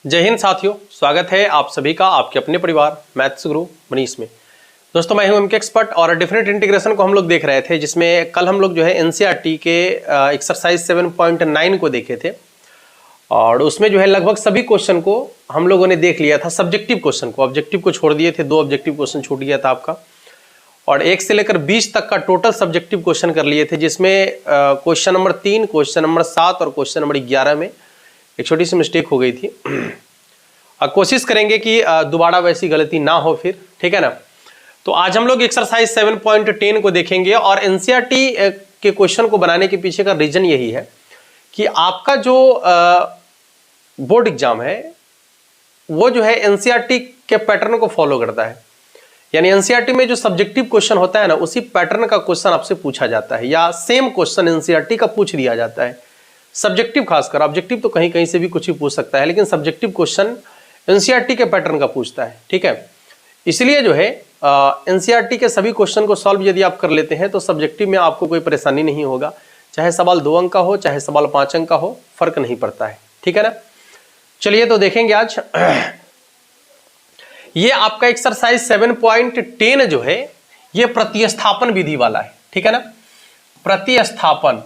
जय हिंद साथियों, स्वागत है आप सभी का आपके अपने परिवार मैथ्स गुरु मनीष में। दोस्तों मैं हूं एमके एक्सपर्ट और डेफिनेट इंटीग्रेशन को हम लोग देख रहे थे, जिसमें कल हम लोग जो है एनसीईआरटी के एक्सरसाइज 7.9 को देखे थे और उसमें जो है लगभग सभी क्वेश्चन को हम लोगों ने देख लिया था। सब्जेक्टिव क्वेश्चन को, ऑब्जेक्टिव को छोड़ दिए थे, 2 ऑब्जेक्टिव क्वेश्चन छूट गया था आपका और 1 से लेकर 20 तक का टोटल सब्जेक्टिव क्वेश्चन कर लिए थे, जिसमें क्वेश्चन नंबर 3, क्वेश्चन नंबर 7 और क्वेश्चन नंबर 11 में एक छोटी सी मिस्टेक हो गई थी। कोशिश करेंगे कि दोबारा वैसी गलती ना हो फिर, ठीक है ना। तो आज हम लोग एक्सरसाइज 7.10 को देखेंगे और एनसीईआरटी के क्वेश्चन को बनाने के पीछे का रीजन यही है कि आपका जो बोर्ड एग्जाम है वो जो है एनसीईआरटी के पैटर्न को फॉलो करता है। यानी एनसीईआरटी में जो सब्जेक्टिव क्वेश्चन होता है ना, उसी पैटर्न का क्वेश्चन आपसे पूछा जाता है या सेम क्वेश्चन एनसीईआरटी का पूछ दिया जाता है। सब्जेक्टिव खासकर, ऑब्जेक्टिव तो कहीं कहीं से भी कुछ भी पूछ सकता है, लेकिन सब्जेक्टिव क्वेश्चन एनसीईआरटी के पैटर्न का पूछता है, ठीक है। इसलिए जो है एनसीईआरटी के सभी क्वेश्चन को सॉल्व यदि आप कर लेते हैं तो सब्जेक्टिव में आपको कोई परेशानी नहीं होगा। चाहे सवाल 2 अंक का हो, चाहे सवाल 5 अंक का हो, फर्क नहीं पड़ता है, ठीक है ना। चलिए तो देखेंगे आज ये आपका एक्सरसाइज 7.10 जो है ये प्रतिस्थापन विधि वाला है, ठीक है ना। प्रतिस्थापन,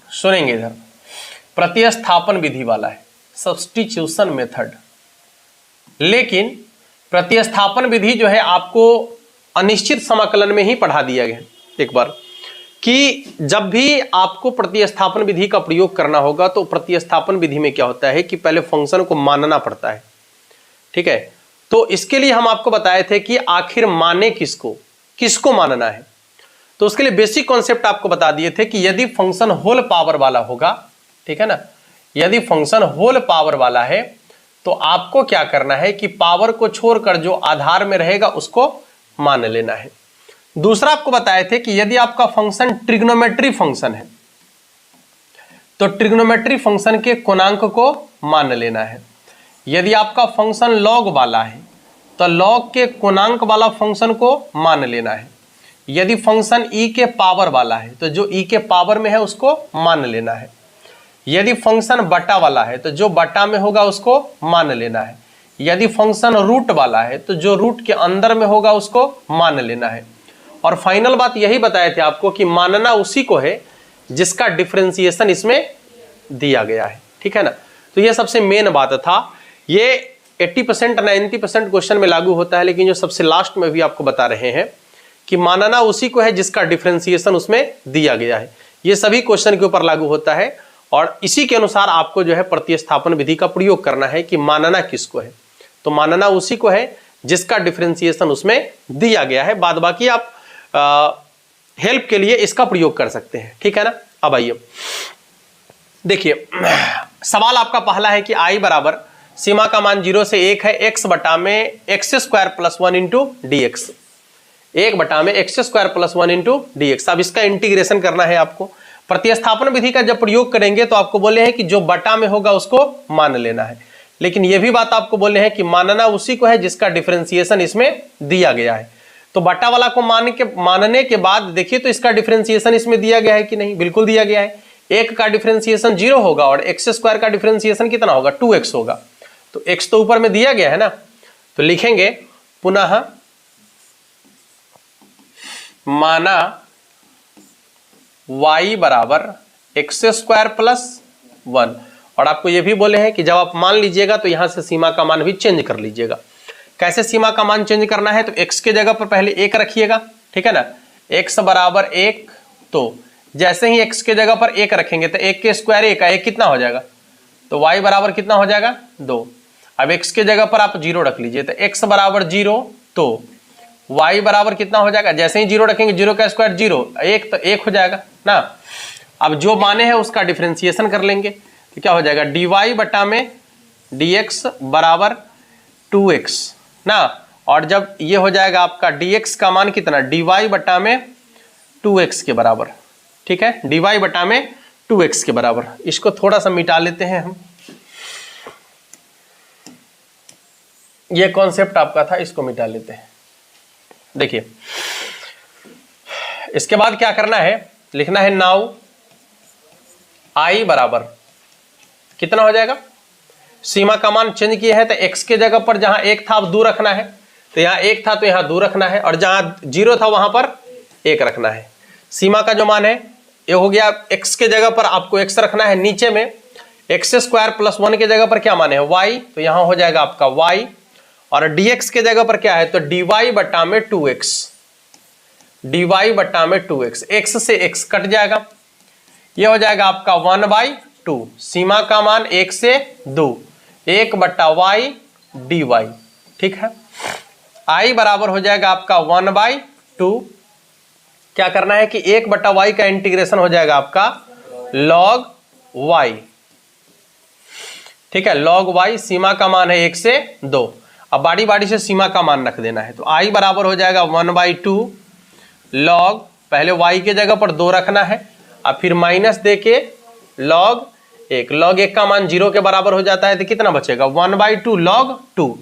सुनेंगे इधर, प्रतिस्थापन विधि वाला है, सब्स्टिट्यूशन मेथड। लेकिन प्रतिस्थापन विधि जो है आपको अनिश्चित समाकलन में ही पढ़ा दिया गया एक बार कि जब भी आपको प्रतिस्थापन विधि का प्रयोग करना होगा तो प्रतिस्थापन विधि में क्या होता है कि पहले फंक्शन को मानना पड़ता है, ठीक है। तो इसके लिए हम आपको बताए थे कि आखिर माने किसको, किसको मानना है। तो उसके लिए बेसिक कॉन्सेप्ट आपको बता दिए थे कि यदि फंक्शन होल पावर वाला होगा, ठीक है ना, यदि फंक्शन होल पावर वाला है तो आपको क्या करना है कि पावर को छोड़कर जो आधार में रहेगा उसको मान लेना है। दूसरा आपको बताए थे कि यदि आपका फंक्शन ट्रिग्नोमेट्री फंक्शन है तो ट्रिग्नोमेट्री फंक्शन के कोणांक को मान लेना है। यदि आपका फंक्शन लॉग वाला है तो लॉग के कोणांक वाला फंक्शन को मान लेना है। यदि फंक्शन e के पावर वाला है तो जो e के पावर में है उसको मान लेना है। यदि फंक्शन बटा वाला है तो जो बटा में होगा उसको मान लेना है। यदि फंक्शन रूट वाला है तो जो रूट के अंदर में होगा उसको मान लेना है। और फाइनल बात यही बताए थे आपको कि मानना उसी को है जिसका डिफरेंशिएशन इसमें दिया गया है, ठीक है ना। तो ये सबसे मेन बात था। ये 80% 90% क्वेश्चन में लागू होता है, लेकिन जो सबसे लास्ट में भी आपको बता रहे हैं कि मानना उसी को है जिसका डिफरेंशिएशन उसमें दिया गया है। ये सभी क्वेश्चन के ऊपर लागू होता है और इसी के अनुसार आपको जो है प्रतिस्थापन विधि का प्रयोग करना है कि मानना किसको है। तो मानना उसी को है जिसका डिफरेंशिएशन उसमें दिया गया है। बाद बाकी आप हेल्प के लिए इसका प्रयोग कर सकते हैं, ठीक है ना। अब आइए देखिए, सवाल आपका पहला है कि आई बराबर सीमा का मान 0 से 1 है, x बटा में x² + 1 इंटू dx, 1 बटा में x² + 1 इंटू dx। अब इसका इंटीग्रेशन करना है आपको। प्रतिस्थापन विधि का जब प्रयोग करेंगे तो आपको बोले हैं कि जो बटा में होगा उसको मान लेना है, लेकिन यह भी बात आपको बोले हैं कि मानना उसी को है जिसका डिफरेंशिएशन इसमें दिया गया है। तो बटा वाला को मानने के बाद देखिए तो इसका डिफरेंशिएशन इसमें दिया गया है कि नहीं, बिल्कुल दिया गया है। 1 का डिफरेंशिएशन 0 होगा और x² का डिफरेंशिएशन कितना होगा, 2x होगा। तो x तो ऊपर में दिया गया है ना, तो लिखेंगे पुनः माना y बराबर x² + 1। और आपको यह भी बोले हैं कि जब आप मान लीजिएगा तो यहां से सीमा का मान भी चेंज कर लीजिएगा। कैसे सीमा का मान चेंज करना है, तो x के जगह पर पहले 1 रखिएगा, ठीक है ना। x बराबर 1, तो जैसे ही x के जगह पर 1 रखेंगे तो 1 के स्क्वायर 1 का 1 कितना हो जाएगा, तो y बराबर कितना हो जाएगा, 2। अब x के जगह पर आप 0 रख लीजिए तो x बराबर 0, तो y बराबर कितना हो जाएगा, जैसे ही 0 रखेंगे 0 का स्क्वायर 0, 1 तो 1 हो जाएगा ना। अब जो माने हैं उसका डिफरेंशिएशन कर लेंगे तो क्या हो जाएगा, dy बटा में dx बराबर 2x ना। और जब ये हो जाएगा आपका dx का मान कितना, dy बटा में 2x के बराबर, ठीक है, dy बटा में 2x के बराबर। इसको थोड़ा सा मिटा लेते हैं हम, ये कॉन्सेप्ट आपका था, इसको मिटा लेते हैं। देखिए इसके बाद क्या करना है, लिखना है नाउ आई बराबर कितना हो जाएगा, सीमा का मान चेंज किया है तो x के जगह पर जहां 1 था अब 2 रखना है, तो यहाँ 1 था तो यहाँ 2 रखना है, और जहां 0 था वहां पर 1 रखना है। सीमा का जो मान है ये हो गया, x के जगह पर आपको x रखना है, नीचे में x² + 1 के जगह पर क्या मान है y, तो यहां हो जाएगा आपका y, और dx के जगह पर क्या है तो dy बटा में 2x, dy बटा में 2x, x से x कट जाएगा, ये हो जाएगा आपका 1/2, सीमा का मान 1 से 2, 1 बटा y dy, ठीक है। i बराबर हो जाएगा आपका 1/2, क्या करना है कि 1 बटा y का इंटीग्रेशन हो जाएगा आपका log y, ठीक है, log y, सीमा का मान है 1 से 2, अब बारी बारी से सीमा का मान रख देना है, तो i बराबर हो जाएगा 1/2 log, पहले y के जगह पर 2 रखना है, अब फिर माइनस दे के log 1, log 1 का मान 0 के बराबर हो जाता है तो कितना बचेगा 1/2 log 2,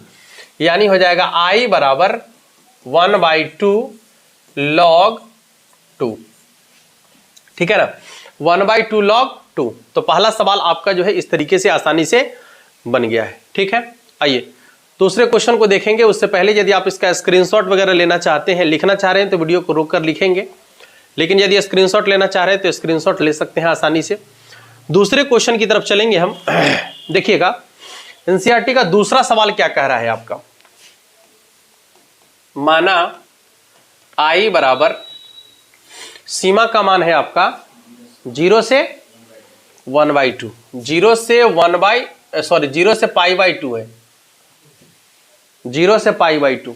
यानी हो जाएगा i बराबर 1/2 log 2, ठीक है ना, 1/2 log 2। तो पहला सवाल आपका जो है इस तरीके से आसानी से बन गया है, ठीक है। आइए दूसरे क्वेश्चन को देखेंगे, उससे पहले यदि आप इसका स्क्रीनशॉट वगैरह लेना चाहते हैं, लिखना चाह रहे हैं तो वीडियो को रोक कर लिखेंगे, लेकिन यदि स्क्रीनशॉट लेना चाह रहे हैं तो स्क्रीनशॉट ले सकते हैं आसानी से। दूसरे क्वेश्चन की तरफ चलेंगे हम। देखिएगा एनसीईआरटी का दूसरा सवाल क्या कह रहा है आपका, माना i बराबर, सीमा का मान है आपका 0 से 1/2, 0 से पाई/2 है, 0 से पाई/2,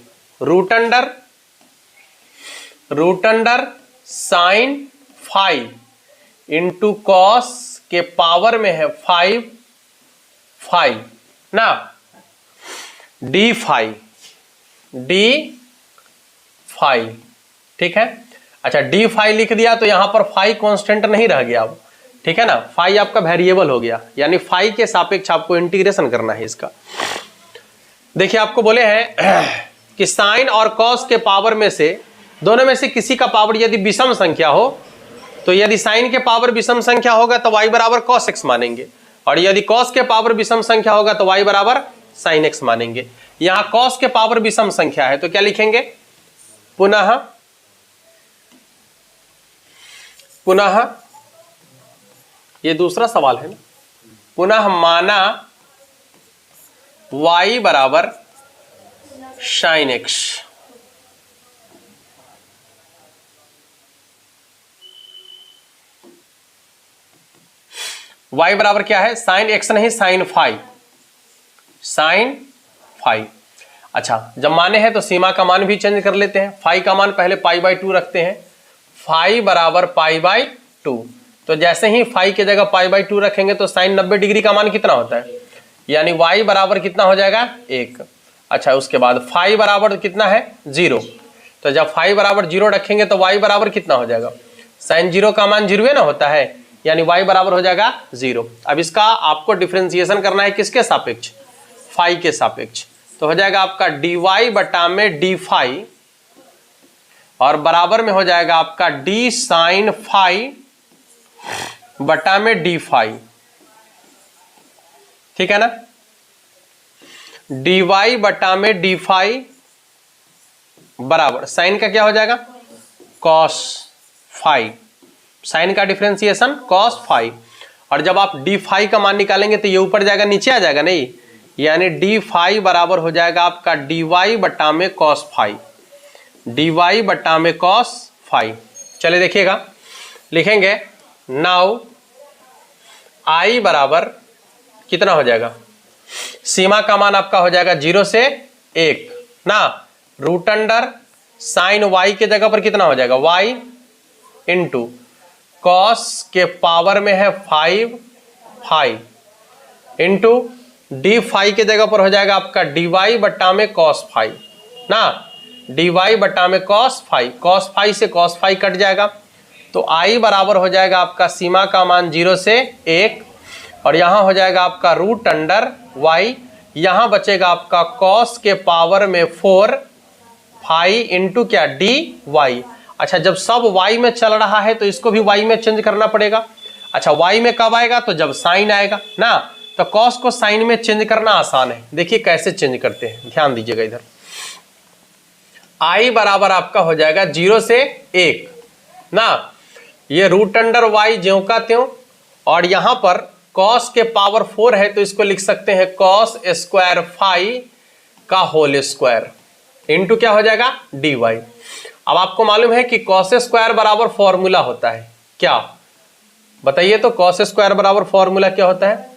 root under sine phi into cos के पावर में है 5 फाई ना, डी फाई, ठीक है। अच्छा डी फाई लिख दिया तो यहां पर फाई कांस्टेंट नहीं रह गया अब, ठीक है ना, फाई आपका वेरिएबल हो गया, यानी फाई के सापेक्ष आपको इंटीग्रेशन करना है इसका। देखिए आपको बोले हैं कि साइन और कॉस के पावर में से, दोनों में से किसी का पावर यदि विषम संख्या हो, तो यदि साइन के पावर विषम संख्या होगा तो y बराबर cos x मानेंगे, और यदि cos के पावर विषम संख्या होगा तो y बराबर sin x मानेंगे। यहां cos के पावर विषम संख्या है तो क्या लिखेंगे, पुनः ये दूसरा सवाल है ना, पुनः माना y बराबर sin x, y बराबर क्या है sin x नहीं sin फाई। अच्छा जब माने हैं तो सीमा का मान भी चेंज कर लेते हैं, फाई का मान पहले पाई/2 रखते हैं, फाई बराबर पाई/2, तो जैसे ही फाई के जगह पाई/2 रखेंगे तो साइन 90 डिग्री का मान कितना होता है, यानी y बराबर कितना हो जाएगा 1। अच्छा उसके बाद फाई बराबर कितना है 0, तो जब फाई बराबर 0 रखेंगे तो y बराबर कितना हो जाएगा, साइन 0 का मान 0 ना होता है, यानी y बराबर हो जाएगा 0। अब इसका आपको डिफरेंशिएशन करना है किसके सापेक्ष, फाई के सापेक्ष, तो हो जाएगा आपका dy बटा में डी फाई, और बराबर में हो जाएगा आपका डी साइन फाई बटा में डी फाई, ठीक है ना, dy बटा में डी फाई बराबर साइन का क्या हो जाएगा cos फाई, साइन का डिफरेंशिएशन cos फाई, और जब आप डी फाई का मान निकालेंगे तो ये ऊपर जाएगा नीचे आ जाएगा नहीं, यानी डी फाई बराबर हो जाएगा आपका dy बटा में cos फाई, dy बटा में cos फाई। चले देखिएगा लिखेंगे, नाउ i बराबर कितना हो जाएगा, सीमा का मान आपका हो जाएगा 0 से 1 ना, रूट अंडर साइन y के जगह पर कितना हो जाएगा y इंटू कॉस के पावर में है 5 फाई इंटू डी फाई के जगह पर हो जाएगा आपका dy बटा में cos फाई ना, dy बटा में cos फाई से cos फाई कट जाएगा, तो i बराबर हो जाएगा आपका सीमा का मान 0 से 1, और यहां हो जाएगा आपका रूट अंडर y, यहां बचेगा आपका cos के पावर में 4 फाई इंटू क्या डी वाई। अच्छा जब सब y में चल रहा है तो इसको भी y में चेंज करना पड़ेगा। अच्छा y में कब आएगा, तो जब साइन आएगा ना, तो कॉस को साइन में चेंज करना आसान है। देखिए कैसे चेंज करते हैं, ध्यान दीजिएगा इधर। आई बराबर आपका हो जाएगा 0 से 1 ना, ये रूट अंडर वाई ज्यों का त्यों, और यहां पर कॉस के पावर 4 है तो इसको लिख सकते हैं कॉस स्क्वायर फाई का होल स्क्वायर इंटू क्या हो जाएगा dy। अब आपको मालूम है कि कॉस स्क्वायर बराबर फॉर्मूला होता है क्या, बताइए तो। कॉस स्क्वायर बराबर फॉर्मूला क्या होता है,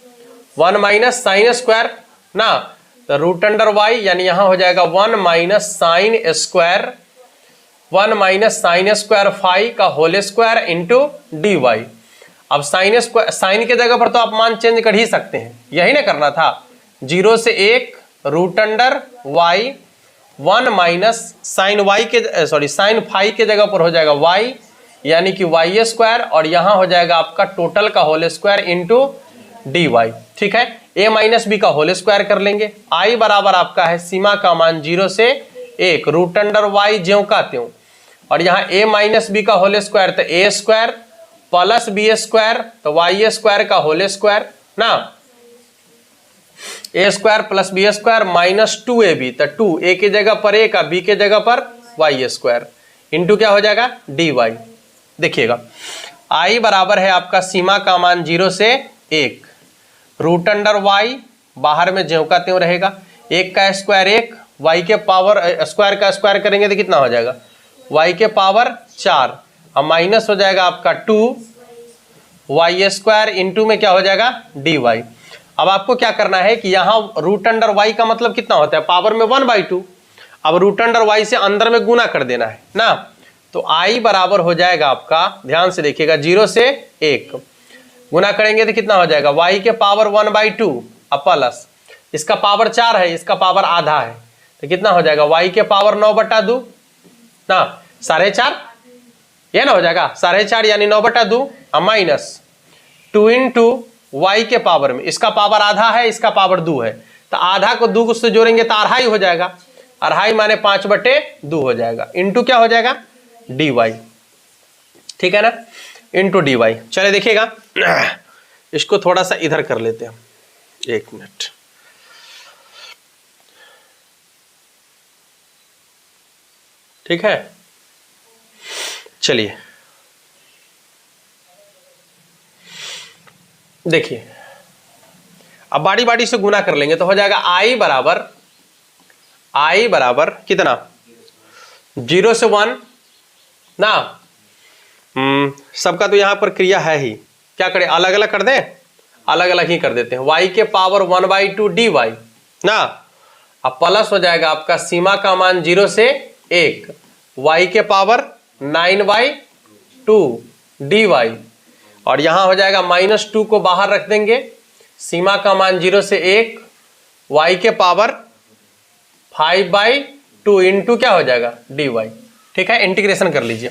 1 माइनस साइन स्क्वायर ना, तो रूट अंडर वाई यानी यहां हो जाएगा 1 minus sine square, 1 minus sine square phi का होल स्क्वायर इंटू dy। अब साइन के जगह पर तो आप मान चेंज कर ही सकते हैं, यही ना करना था। 0 से 1 root under y, 1 minus sine y के साइन फाई के जगह पर हो जाएगा y यानी कि वाई स्क्वायर, और यहां हो जाएगा आपका टोटल का होल स्क्वायर इंटू dy। ठीक है, a माइनस बी का होल स्क्वायर कर लेंगे। i बराबर आपका है सीमा का मान 0 से 1 रूट अंडर वाई ज्यों का त्यों, और यहाँ a माइनस बी का होल स्क्वायर तो a square plus b square तो वाई स्क्वायर का होल स्क्वायर ना, a square plus b square minus 2ab तो 2 a की जगह पर a का b के जगह पर वाई स्क्वायर इंटू क्या हो जाएगा dy। देखिएगा i बराबर है आपका सीमा का मान 0 से 1 रूट अंडर वाई, बाहर में ज्यों का त्यों रहेगा, 1 का स्क्वायर 1, वाई के पावर स्क्वायर का स्क्वायर करेंगे तो कितना हो जाएगा y के पावर 4, अब माइनस हो जाएगा आपका 2 वाई स्क्वायर इंटू में क्या हो जाएगा dy। अब आपको क्या करना है कि यहाँ रूट अंडर वाई का मतलब कितना होता है, पावर में 1/2। अब रूट अंडर वाई से अंदर में गुना कर देना है ना, तो i बराबर हो जाएगा आपका, ध्यान से देखिएगा 0 से 1 गुना करेंगे तो कितना हो जाएगा y के पावर 1/2 अब प्लस इसका पावर 4 है, इसका पावर आधा है तो कितना हो जाएगा y के पावर 9/2 ना, 4.5 ये ना हो जाएगा 4.5 यानी 9/2 अब माइनस 2 इंटू वाई के पावर में, इसका पावर आधा है, इसका पावर 2 है तो आधा को 2 से जोड़ेंगे तो अढ़ाई हो जाएगा, अढ़ाई माने 5/2 हो जाएगा इंटू क्या हो जाएगा dy। ठीक है ना, इंटू dy। चले देखिएगा इसको थोड़ा सा इधर कर लेते हैं, 1 मिनट। ठीक है, चलिए देखिए अब बारी बारी से गुना कर लेंगे तो हो जाएगा i बराबर कितना 0 से 1 ना, सबका तो यहां पर क्रिया है ही, क्या करें अलग अलग कर दें, अलग अलग ही कर देते हैं। y के पावर 1/2 dy ना, अब प्लस हो जाएगा आपका सीमा का मान 0 से 1 y के पावर 9/2 dy, और यहां हो जाएगा -2 को बाहर रख देंगे, सीमा का मान 0 से 1 y के पावर 5/2 इंटू क्या हो जाएगा dy। ठीक है, इंटीग्रेशन कर लीजिए।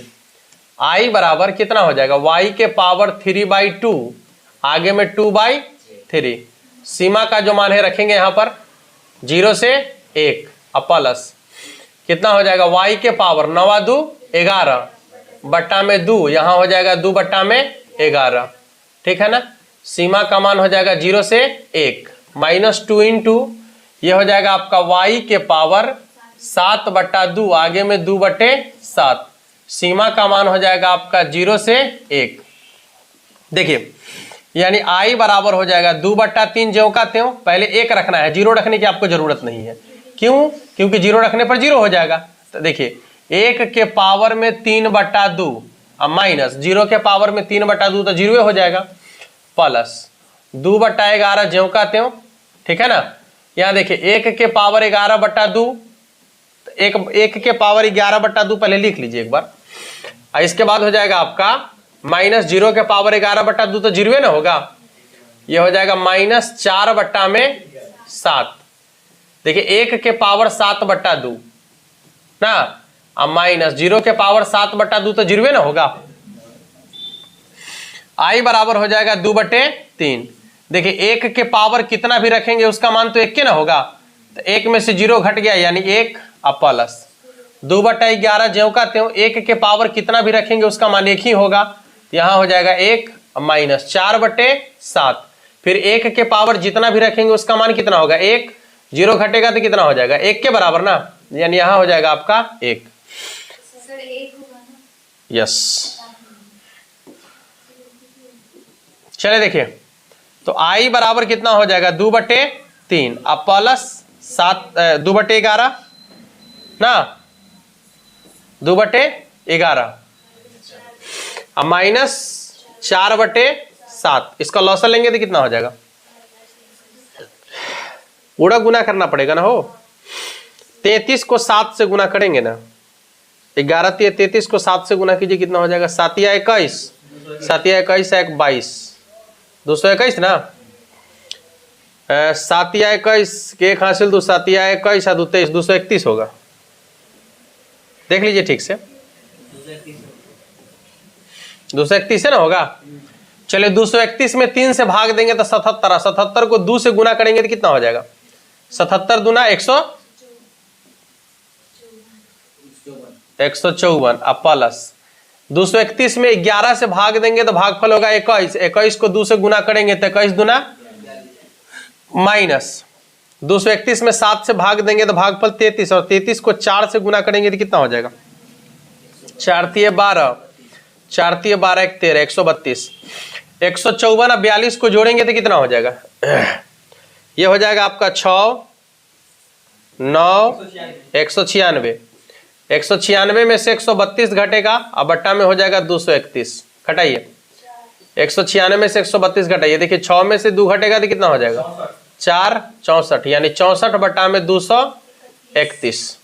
i बराबर कितना हो जाएगा y के पावर 3/2 आगे में 2/3, सीमा का जो मान है रखेंगे यहां पर 0 से 1 अब प्लस कितना हो जाएगा y के पावर 9×2 11 बट्टा में 2, यहां हो जाएगा 2 बट्टा में 11। ठीक है ना, सीमा का मान हो जाएगा 0 से 1 -2 इंटू ये हो जाएगा आपका y के पावर 7/2 आगे में 2/7, सीमा का मान हो जाएगा आपका 0 से 1। देखिए यानी i बराबर हो जाएगा 2/3 ज्यों का त्यों, पहले 1 रखना है, 0 रखने की आपको जरूरत नहीं है। क्यों, क्योंकि 0 रखने पर 0 हो जाएगा। तो देखिए 1 के पावर में 3/2 अब माइनस 0 के पावर में 3/2 तो 0 हो जाएगा, प्लस 2/11 ज्यों का त्यों। ठीक है ना, यहाँ देखिए 1 के पावर 11/2, 1 के पावर 11/2 पहले लिख लीजिए एक बार, इसके बाद हो जाएगा आपका -0 के पावर 11/2 तो 0 ना होगा, ये हो जाएगा -4/7। देखिए 1 के पावर 7/2 ना, अब -0 के पावर 7/2 तो 0 ना होगा, i बराबर हो जाएगा 2/3। देखिए 1 के पावर कितना भी रखेंगे उसका मान तो 1 के ना होगा, तो 1 में से 0 घट गया यानी 1 अब प्लस 2/11 ज्यों का त्यों, 1 के पावर कितना भी रखेंगे उसका मान 1 ही होगा, यहां हो जाएगा 1 -4/7, फिर 1 के पावर जितना भी रखेंगे उसका मान कितना होगा 1, 0 घटेगा तो कितना हो जाएगा 1 के बराबर ना, यानी यहां हो जाएगा आपका 1। यस, चले देखिए तो I बराबर कितना हो जाएगा 2/3 अब प्लस 2/11 ना, 2/11 अब माइनस 4/7, इसका लॉसल लेंगे तो कितना हो जाएगा, पूरा गुना करना पड़ेगा ना हो। 33 को 7 से गुना करेंगे ना, 11 33 को 7 से गुना कीजिए कितना हो जाएगा 7 या 21, 7 या 21 1 22, 221 ना, 7 या 21 के 1 हासिल 2, 7 या 21 2 23, 231 होगा। देख लीजिए ठीक से, 231 है ना होगा। चलिए 231 में 3 से भाग देंगे तो 77, 77 को 2 से गुना करेंगे तो कितना हो जाएगा 77 दूना 154 अब प्लस 231 में 11 से भाग देंगे तो भागफल होगा 21, 21 को 2 से गुना करेंगे तो 21 दूना माइनस 231 में 7 से भाग देंगे तो भागफल 33, और 33 को 4 से गुना करेंगे तो कितना हो जाएगा 4 × 12, 4 × 12 1 13, 132, 154 अब 42 को जोड़ेंगे तो कितना हो जाएगा ये हो जाएगा आपका 6 9 196, 196 में से 132 घटेगा अब बट्टा में हो जाएगा 231, घटाइए 196 में से 132 घटाइए, देखिए 6 में से 2 घटेगा तो कितना हो जाएगा 4 64, यानी 64 बट्टा में 231,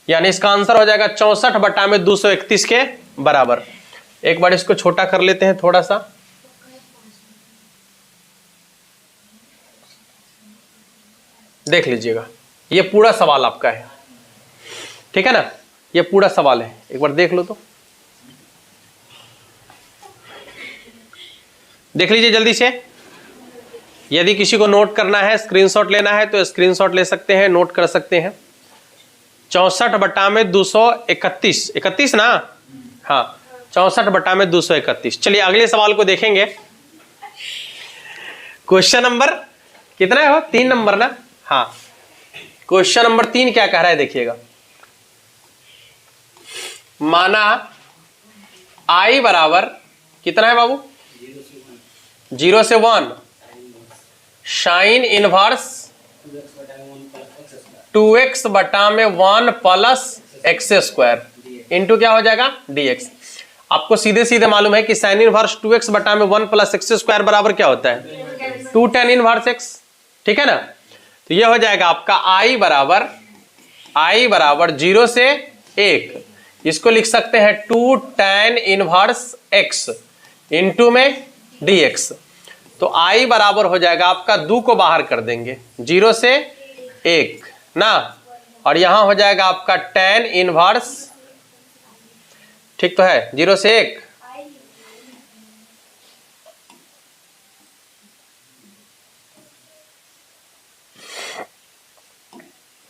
यानी इसका आंसर हो जाएगा 64 बट्टा में 231 के बराबर। एक बार इसको छोटा कर लेते हैं थोड़ा सा, देख लीजिएगा ये पूरा सवाल आपका है, ठीक है ना, ये पूरा सवाल है, एक बार देख लो तो, देख लीजिए जल्दी से। यदि किसी को नोट करना है, स्क्रीनशॉट लेना है तो स्क्रीनशॉट ले सकते हैं, नोट कर सकते हैं। 64 बट्टा में 231, 31 ना, हाँ 64 बट्टा में 231। चलिए अगले सवाल को देखेंगे। क्वेश्चन नंबर कितना है, 3 नंबर ना, हाँ क्वेश्चन नंबर 3 क्या कह रहा है देखिएगा। माना I बराबर कितना है बाबू 0 से 1 साइन इनवर्स 2x बटा में 1 प्लस एक्स स्क्वायर इंटू क्या हो जाएगा dx। आपको सीधे सीधे मालूम है कि साइन इनवर्स 2x बटा में 1 प्लस एक्स स्क्वायर बराबर क्या होता है 2 tan इनवर्स x, ठीक है ना। तो ये हो जाएगा आपका I बराबर 0 से 1, इसको लिख सकते हैं 2 tan इनवर्स x इंटू में dx। तो I बराबर हो जाएगा आपका 2 को बाहर कर देंगे 0 से 1 ना, और यहां हो जाएगा आपका tan इनवर्स, ठीक तो है 0 से 1,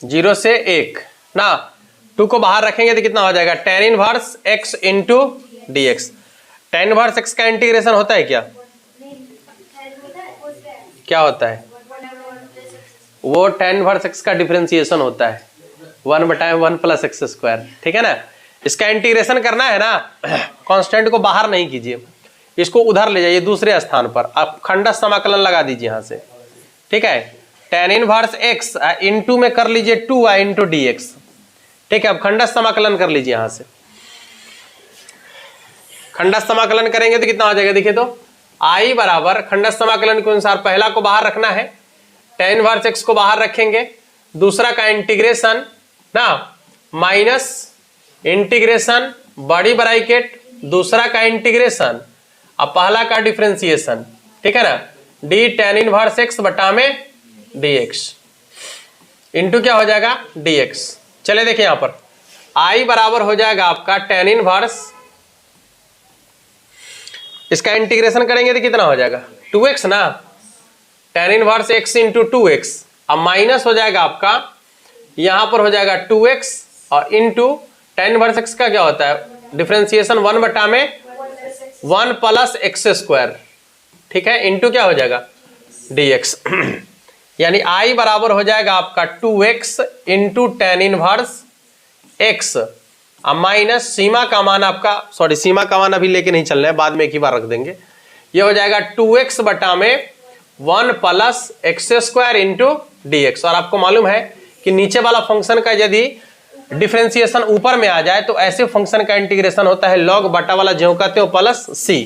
जीरो से 1 ना, 2 को बाहर रखेंगे तो कितना हो जाएगा tan inverse x into dx। tan inverse x का इंटीग्रेशन होता है क्या होता है वो tan इनवर्स x का डिफरेंशिएशन होता है 1/1 प्लस एक्स स्क्वायर, ठीक है ना। इसका इंटीग्रेशन करना है ना, कांस्टेंट को बाहर नहीं कीजिए, इसको उधर ले जाइए दूसरे स्थान पर, आप खंडस समाकलन लगा दीजिए यहां से, ठीक है। tan इनवर्स x इंटू में कर लीजिए 2y इंटू dx, ठीक है। अब खंडस समाकलन कर लीजिए यहां से, खंडस समाकलन करेंगे तो कितना हो जाएगा देखिए। तो I बराबर खंडस समाकलन के अनुसार पहला को बाहर रखना है, tan इनवर्स x को बाहर रखेंगे, दूसरा का इंटीग्रेशन ना माइनस इंटीग्रेशन बड़ी ब्रैकेट दूसरा का इंटीग्रेशन अब पहला का डिफरेंशिएशन, ठीक है ना, d tan इनवर्स x बटा में dx इंटू क्या हो जाएगा dx। चले देखिए यहां पर I बराबर हो जाएगा आपका tan इनवर्स, इसका इंटीग्रेशन करेंगे तो कितना हो जाएगा 2x ना, tan inverse x into 2x, अब माइनस हो जाएगा आपका यहां पर हो जाएगा 2x और इंटू tan इनवर्स x का क्या होता है डिफरेंशिएशन 1 बटा में 1 प्लस एक्स स्क्वायर, ठीक है, इंटू क्या हो जाएगा dx यानी I बराबर हो जाएगा आपका 2x into ten inverse x minus सीमा का मान आपका, सॉरी सीमा का मान अभी लेके नहीं चल रहे हैं, बाद में एक ही बार रख देंगे। ये हो जाएगा 2x बटा में 1 plus x square into D x. और आपको मालूम है कि नीचे वाला फंक्शन का यदि डिफरेंशिएशन ऊपर में आ जाए तो ऐसे फंक्शन का इंटीग्रेशन होता है लॉग बटा वाला जो कहते हो प्लस सी।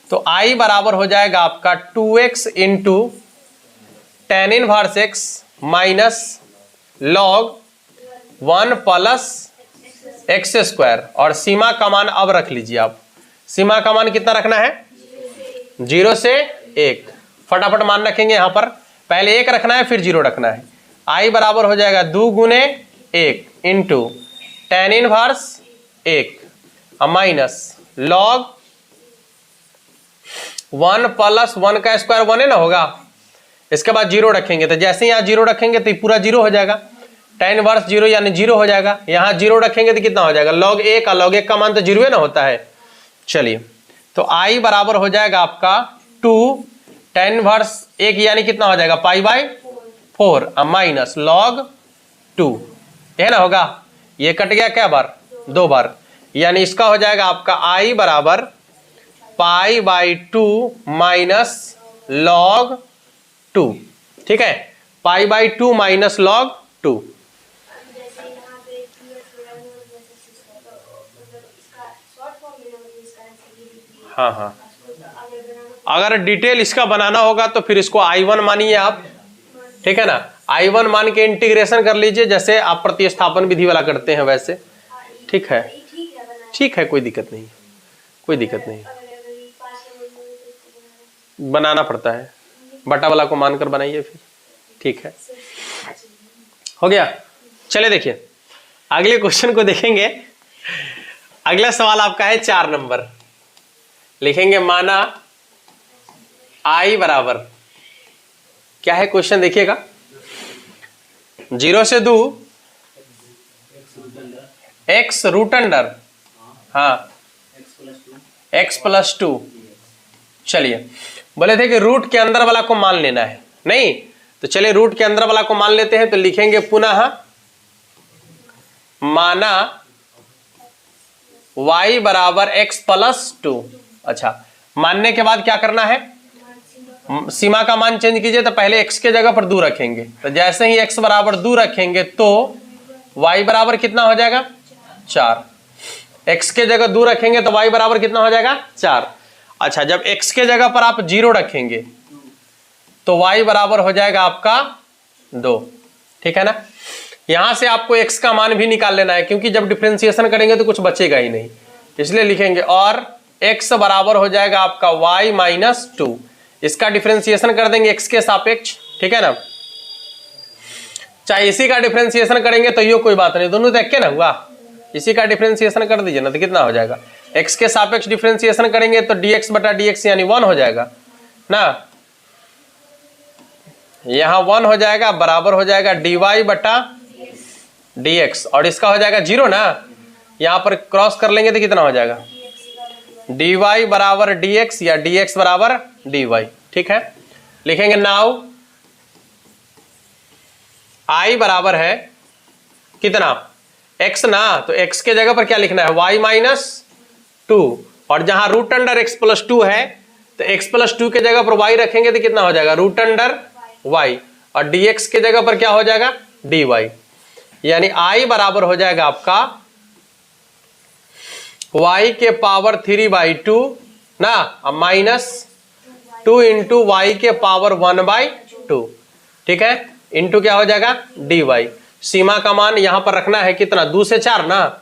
तो I बराबर हो जाएगा आपका 2x into ten inverse x minus log 1 plus x square. और सीमा का मान अब रख लीजिए आप, सीमा का मान कितना रखना है? 0 से 1। फटाफट मान रखेंगे यहाँ पर, पहले 1 रखना है फिर 0 रखना है। I बराबर हो जाएगा 2 गुने 1 into ten inverse 1 minus log 1 plus 1 का स्क्वायर 1 है ना होगा, इसके बाद 0 रखेंगे तो जैसे ही यहाँ 0 रखेंगे तो पूरा 0 हो जाएगा, टेन इनवर्स 0 यानी 0 हो जाएगा। यहाँ 0 रखेंगे तो कितना हो जाएगा? लॉग 1 का, लॉग 1 का मान तो 0 है ना होता है। चलिए तो I बराबर हो जाएगा आपका 2 टेन इनवर्स 1 यानी कितना हो जाएगा? पाई बाय 4 माइनस लॉग 2 है ना होगा। ये कट गया क्या बार? 2 बार, यानी इसका हो जाएगा आपका I बराबर पाई बाई 2 माइनस लॉग 2। ठीक है, पाई बाई 2 माइनस लॉग 2। हाँ हाँ, अगर डिटेल इसका बनाना होगा तो फिर इसको I1 मानिए आप, ठीक है ना। I1 मान के इंटीग्रेशन कर लीजिए जैसे आप प्रतिस्थापन विधि वाला करते हैं वैसे। ठीक है, ठीक है, कोई दिक्कत नहीं, कोई दिक्कत नहीं, बनाना पड़ता है, बटा वाला को मानकर बनाइए फिर। ठीक है, हो गया। चले देखिए अगले क्वेश्चन को देखेंगे। अगला सवाल आपका है 4 नंबर, लिखेंगे माना I बराबर क्या है क्वेश्चन देखिएगा, 0 से 2 x रूट अंडर, हाँ x प्लस 2। चलिए बोले थे कि रूट के अंदर वाला को मान लेना है, नहीं तो चलिए रूट के अंदर वाला को मान लेते हैं। तो लिखेंगे पुनः माना y बराबर x प्लस 2। अच्छा, मानने के बाद क्या करना है? सीमा का मान चेंज कीजिए, तो पहले x के जगह पर 2 रखेंगे, तो जैसे ही x बराबर 2 रखेंगे तो y बराबर कितना हो जाएगा? 4। x के जगह 2 रखेंगे तो y बराबर कितना हो जाएगा? 4। अच्छा, जब x के जगह पर आप 0 रखेंगे तो y बराबर हो जाएगा आपका 2। ठीक है ना। यहां से आपको x का मान भी निकाल लेना है, क्योंकि जब डिफरेंशिएशन करेंगे तो कुछ बचेगा ही नहीं, इसलिए लिखेंगे और x बराबर हो जाएगा आपका y माइनस 2। इसका डिफरेंशिएशन कर देंगे x के सापेक्ष, ठीक है ना। चाहे इसी का डिफरेंशिएशन करेंगे तो ये कोई बात नहीं, दोनों देख के ना हुआ, इसी का डिफरेंशिएशन कर दीजिए ना, तो कितना हो जाएगा? x के सापेक्ष डिफरेंशिएशन करेंगे तो dx बटा dx यानी 1 हो जाएगा ना। यहां 1 हो जाएगा, बराबर हो जाएगा dy बटा dx, और इसका हो जाएगा 0 ना। यहां पर क्रॉस कर लेंगे तो कितना हो जाएगा? dy बराबर dx या dx बराबर dy। ठीक है, लिखेंगे नाउ I बराबर है कितना? x ना, तो x के जगह पर क्या लिखना है? y माइनस 2, और जहां रूट अंडर x प्लस 2 है तो x प्लस 2 के जगह पर y रखेंगे तो कितना हो जाएगा? रूट अंडर y, और dx के जगह पर क्या हो जाएगा? dy। यानी I बराबर हो जाएगा आपका y के पावर 3/2 ना माइनस 2 इंटू वाई के पावर 1/2। ठीक है, इंटू क्या हो जाएगा? dy। सीमा का मान यहां पर रखना है कितना? 2 से 4 ना,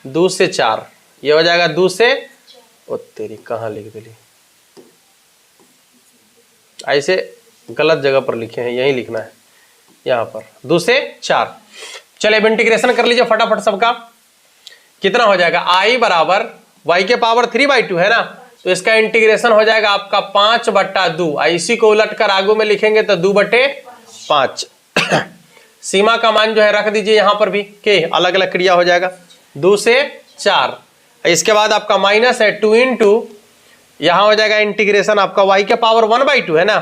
2 से 4, ये हो जाएगा 2 से, ओ तेरी कहां लिख दिली, ऐसे गलत जगह पर लिखे हैं, यही लिखना है यहां पर 2 से 4। चलिए अब इंटीग्रेशन कर लीजिए फटाफट सबका। कितना हो जाएगा? I बराबर y के पावर 3/2 है ना, तो इसका इंटीग्रेशन हो जाएगा आपका 5/2। इसी को उलट कर आगू में लिखेंगे तो 2/5। सीमा का मान जो है रख दीजिए यहां पर भी, के अलग अलग क्रिया हो जाएगा 2 से 4। इसके बाद आपका माइनस है 2 इंटू, यहां हो जाएगा इंटीग्रेशन आपका y के पावर 1/2 है ना,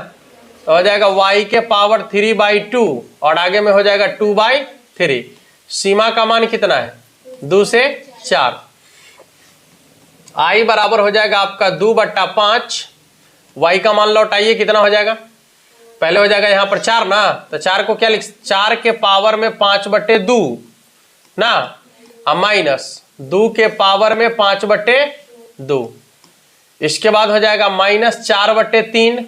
तो हो जाएगा y के पावर 3/2 और आगे में हो जाएगा 2/3। सीमा का मान कितना है? 2 से 4। i बराबर हो जाएगा आपका 2/5। y का मान लौटाइए, कितना हो जाएगा? पहले हो जाएगा यहाँ पर 4 ना, तो 4 को क्या लिख, 4 के पावर में 5/2 ना, माइनस 2 के पावर में 5/2। इसके बाद हो जाएगा -4/3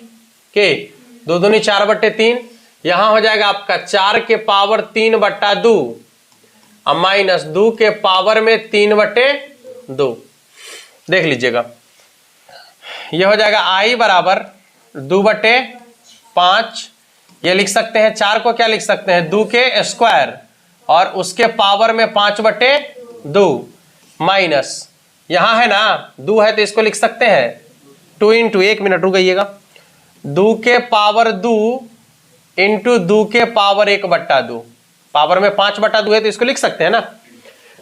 के 2 दूनी 4/3। यहां हो जाएगा आपका 4 के पावर 3/2 और माइनस 2 के पावर में 3/2। देख लीजिएगा, ये हो जाएगा i बराबर 2/5। ये लिख सकते हैं 4 को क्या लिख सकते हैं? 2 के स्क्वायर और उसके पावर में 5/2 माइनस यहां है ना 2 है तो इसको लिख सकते हैं 2 इंटू, 1 मिनट रुक जाइएगा, 2 के पावर 2 इंटू 2 के पावर 1/2। पावर में 5/2 है तो इसको लिख सकते हैं ना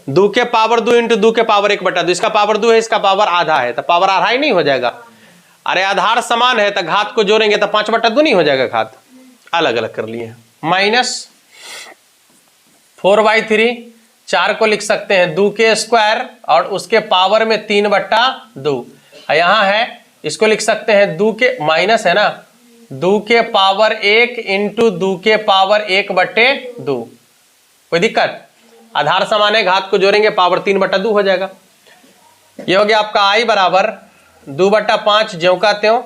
2 के पावर 2 इंटू 2 के पावर 1/2। इसका पावर 2 है, इसका पावर आधा है, तो पावर आधा ही नहीं हो जाएगा? अरे आधार समान है तो घात को जोड़ेंगे तो 5/2 नहीं हो जाएगा? घात अलग अलग कर लिए। माइनस 4/3, 4 को लिख सकते हैं 2 के स्क्वायर और उसके पावर में 3/2। यहां है इसको लिख सकते हैं 2 के, माइनस है ना, 2 के पावर 1 इंटू 2 के पावर 1/2। कोई दिक्कत? आधार समान है, घात को जोड़ेंगे पावर 3/2 हो जाएगा। ये हो गया आपका i बराबर 2/5 ज्यों का त्यों।